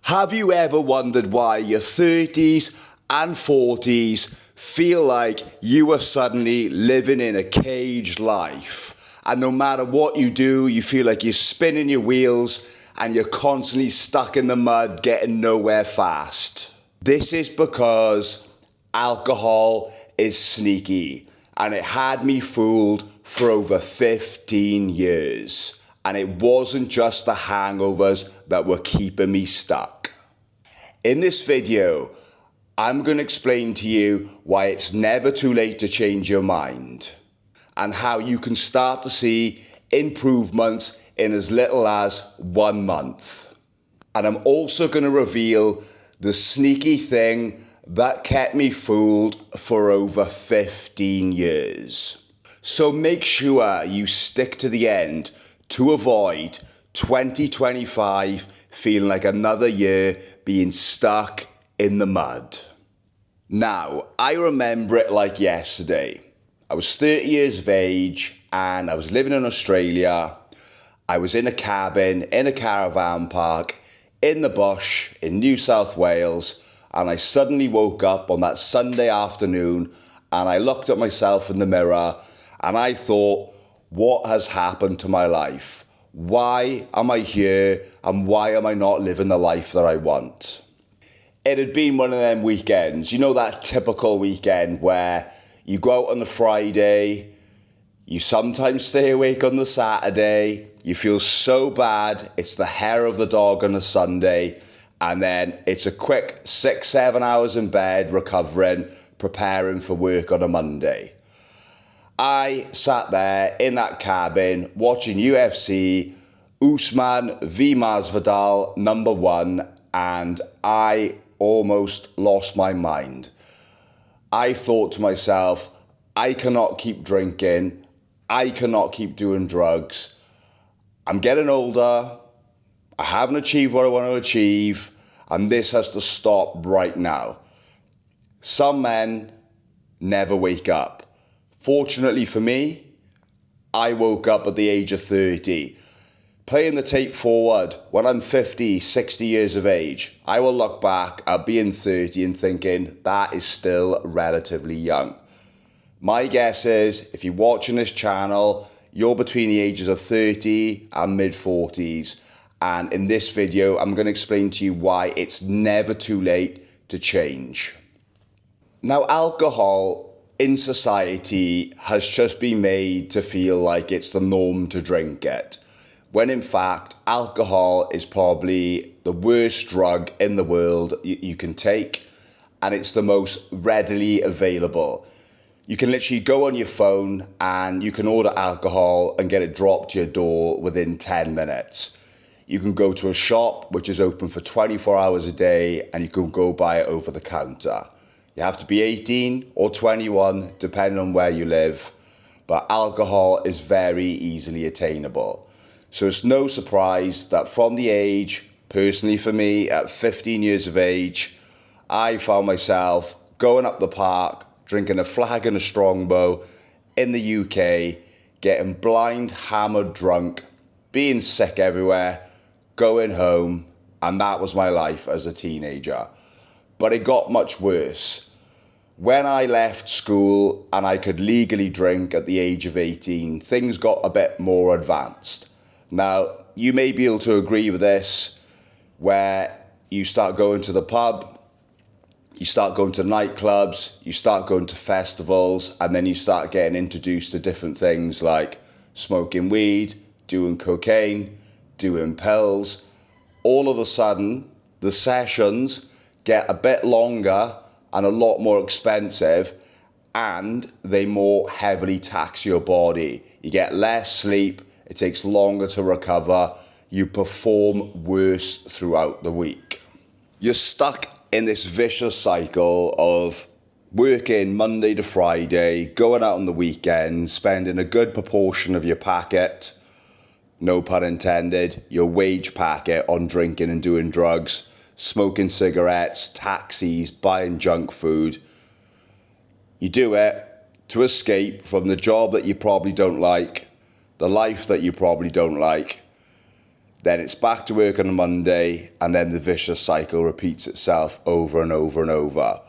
Have you ever wondered why your 30s and 40s feel like you are suddenly living in a caged life? And no matter what you do, you feel like you're spinning your wheels and you're constantly stuck in the mud, getting nowhere fast. This is because alcohol is sneaky, and it had me fooled for over 15 years. And it wasn't just the hangovers that were keeping me stuck. In this video, I'm going to explain to you why it's never too late to change your mind, and how you can start to see improvements in as little as 1 month. And I'm also going to reveal the sneaky thing that kept me fooled for over 15 years. So make sure you stick to the end to avoid 2025 feeling like another year being stuck in the mud. Now, I remember it like yesterday. I was 30 years of age and I was living in Australia. I was in a cabin, in a caravan park, in the bush, in New South Wales, and I suddenly woke up on that Sunday afternoon and I looked at myself in the mirror and I thought, what has happened to my life? Why am I here and why am I not living the life that I want? It had been one of them weekends, you know, that typical weekend where you go out on the Friday, you sometimes stay awake on the Saturday, you feel so bad, it's the hair of the dog on a Sunday, and then it's a quick 6-7 hours in bed recovering, preparing for work on a Monday. I sat there in that cabin watching UFC, Usman v Masvidal #1, and I almost lost my mind. I thought to myself, I cannot keep drinking, I cannot keep doing drugs. I'm getting older, I haven't achieved what I want to achieve, and this has to stop right now. Some men never wake up. Fortunately for me, I woke up at the age of 30. Playing the tape forward, when I'm 50, 60 years of age, I will look back at being 30 and thinking that is still relatively young. My guess is, if you're watching this channel, you're between the ages of 30 and mid-40s. And in this video, I'm going to explain to you why it's never too late to change. Now, alcohol in society has just been made to feel like it's the norm to drink it, when in fact, alcohol is probably the worst drug in the world you can take, and it's the most readily available. You can literally go on your phone and you can order alcohol and get it dropped to your door within 10 minutes. You can go to a shop which is open for 24 hours a day and you can go buy it over the counter. You have to be 18 or 21, depending on where you live, but alcohol is very easily attainable. So it's no surprise that from the age, personally for me, at 15 years of age, I found myself going up the park, drinking a flagon of Strongbow in the UK, getting blind, hammered drunk, being sick everywhere, going home, and that was my life as a teenager. But it got much worse. When I left school and I could legally drink at the age of 18, things got a bit more advanced. Now, you may be able to agree with this, where you start going to the pub, you start going to nightclubs, you start going to festivals, and then you start getting introduced to different things like smoking weed, doing cocaine, doing pills. All of a sudden, the sessions get a bit longer and a lot more expensive, and they more heavily tax your body. You get less sleep, it takes longer to recover, you perform worse throughout the week. You're stuck in this vicious cycle of working Monday to Friday, going out on the weekend, spending a good proportion of your packet, no pun intended, your wage packet on drinking and doing drugs, smoking cigarettes, taxis, buying junk food. You do it to escape from the job that you probably don't like, the life that you probably don't like, Then it's back to work on a Monday, and then the vicious cycle repeats itself over and over and over.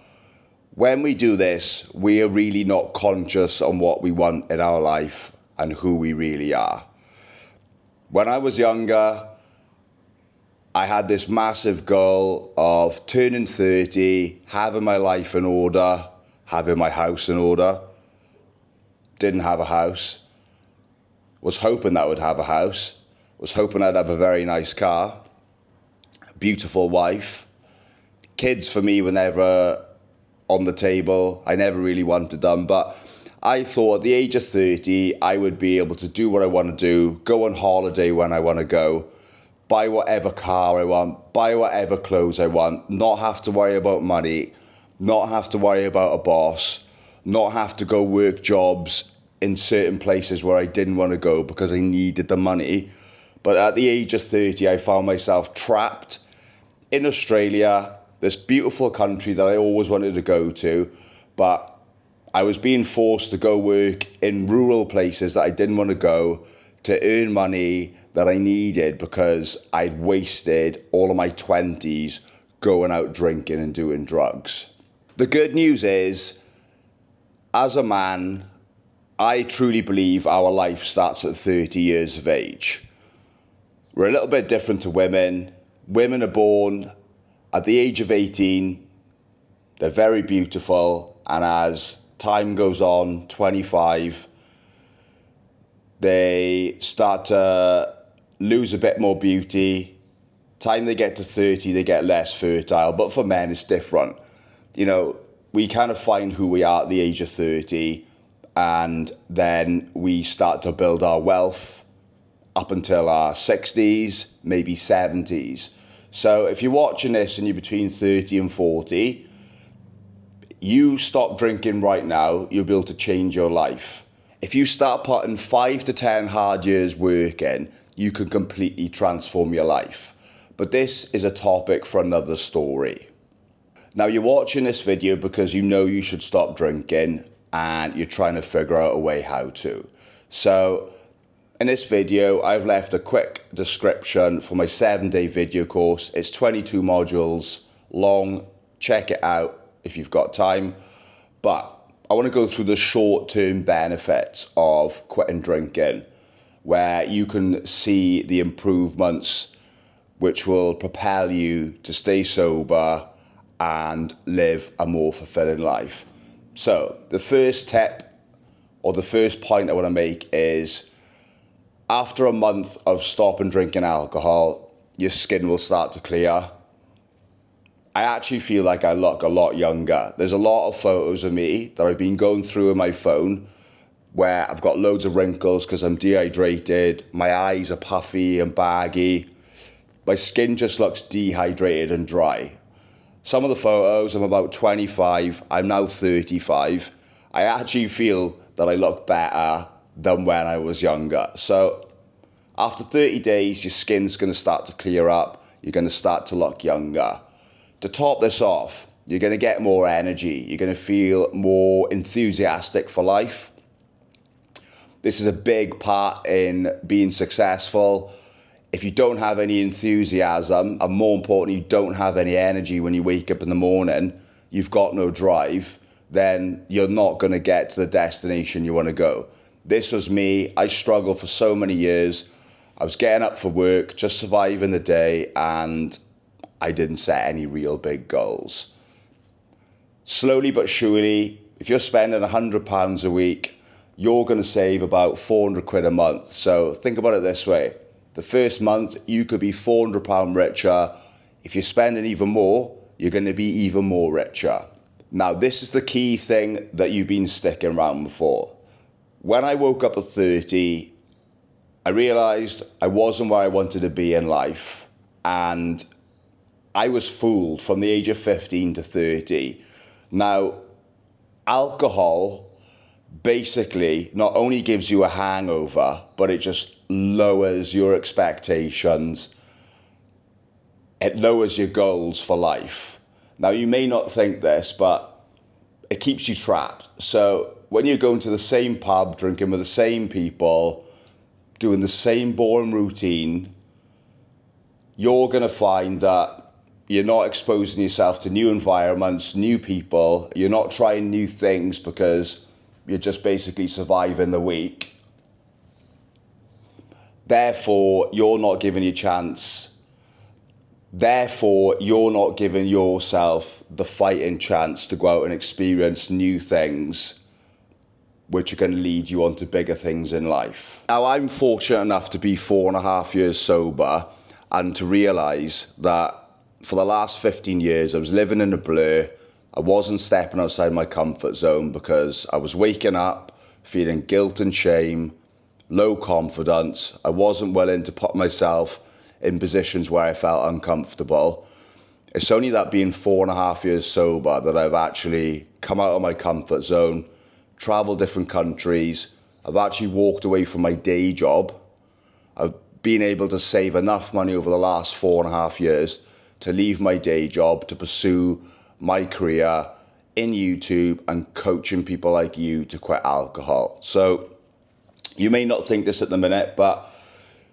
When we do this, we are really not conscious on what we want in our life and who we really are. When I was younger, I had this massive goal of turning 30, having my life in order, having my house in order. Didn't have a house. Was hoping that I would have a house. Was hoping I'd have a very nice car. Beautiful wife. Kids for me were never on the table. I never really wanted them, but I thought at the age of 30, I would be able to do what I want to do, go on holiday when I want to go, buy whatever car I want, buy whatever clothes I want, not have to worry about money, not have to worry about a boss, not have to go work jobs in certain places where I didn't want to go because I needed the money. But at the age of 30, I found myself trapped in Australia, this beautiful country that I always wanted to go to, but I was being forced to go work in rural places that I didn't want to go to earn money that I needed because I'd wasted all of my 20s going out drinking and doing drugs. The good news is, as a man, I truly believe our life starts at 30 years of age. We're a little bit different to women. Women are born at the age of 18. They're very beautiful, and as time goes on, 25, they start to lose a bit more beauty. Time they get to 30, they get less fertile. But for men, it's different. You know, we kind of find who we are at the age of 30, and then we start to build our wealth up until our 60s, maybe 70s. So if you're watching this and you're between 30 and 40, you stop drinking right now, you'll be able to change your life. If you start putting 5 to 10 hard years work in, you can completely transform your life. But this is a topic for another story. Now, you're watching this video because you know you should stop drinking and you're trying to figure out a way how to. So in this video, I've left a quick description for my 7-day video course. It's 22 modules long. Check it out if you've got time. But I want to go through the short-term benefits of quitting drinking, where you can see the improvements which will propel you to stay sober and live a more fulfilling life. So the first tip, or the first point I want to make is, after a month of stopping drinking alcohol, your skin will start to clear. I actually feel like I look a lot younger. There's a lot of photos of me that I've been going through in my phone where I've got loads of wrinkles because I'm dehydrated. My eyes are puffy and baggy. My skin just looks dehydrated and dry. Some of the photos, I'm about 25. I'm now 35. I actually feel that I look better than when I was younger. So after 30 days, your skin's going to start to clear up. You're going to start to look younger. To top this off, you're going to get more energy. You're going to feel more enthusiastic for life. This is a big part in being successful. If you don't have any enthusiasm, and more importantly, you don't have any energy when you wake up in the morning, you've got no drive, then you're not going to get to the destination you want to go. This was me. I struggled for so many years. I was getting up for work, just surviving the day, and I didn't set any real big goals. Slowly but surely, if you're spending £100 a week, you're going to save about 400 quid a month. So think about it this way. The first month, you could be £400 richer. If you're spending even more, you're going to be even more richer. Now, this is the key thing that you've been sticking around for. When I woke up at 30, I realised I wasn't where I wanted to be in life. And I was fooled from the age of 15 to 30. Now, alcohol basically not only gives you a hangover, but it just lowers your expectations. It lowers your goals for life. Now, you may not think this, but it keeps you trapped. So when you're going to the same pub, drinking with the same people, doing the same boring routine, you're going to find that you're not exposing yourself to new environments, new people. You're not trying new things because you're just basically surviving the week. Therefore, you're not giving your chance. Therefore, you're not giving yourself the fighting chance to go out and experience new things which are going to lead you on to bigger things in life. Now, I'm fortunate enough to be 4.5 years sober and to realise that for the last 15 years, I was living in a blur. I wasn't stepping outside my comfort zone because I was waking up feeling guilt and shame, low confidence. I wasn't willing to put myself in positions where I felt uncomfortable. It's only that being 4.5 years sober that I've actually come out of my comfort zone, travelled different countries. I've actually walked away from my day job. I've been able to save enough money over the last 4.5 years to leave my day job to pursue my career in YouTube and coaching people like you to quit alcohol. So you may not think this at the minute, but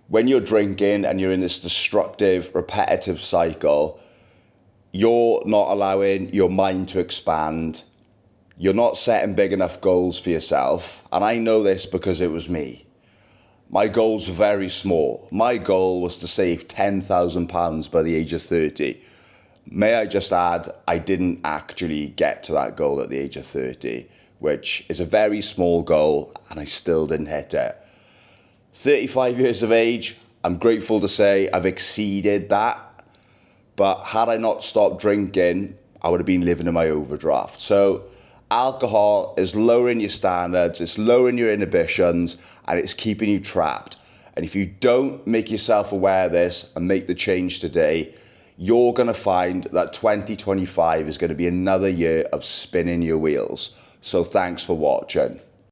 when you're drinking and you're in this destructive, repetitive cycle, you're not allowing your mind to expand. You're not setting big enough goals for yourself. And I know this because it was me. My goals were very small. My goal was to save £10,000 by the age of 30. May I just add, I didn't actually get to that goal at the age of 30, which is a very small goal, and I still didn't hit it. 35 years of age, I'm grateful to say I've exceeded that. But had I not stopped drinking, I would have been living in my overdraft. So alcohol is lowering your standards, it's lowering your inhibitions, and it's keeping you trapped. And if you don't make yourself aware of this and make the change today, you're going to find that 2025 is going to be another year of spinning your wheels. So thanks for watching.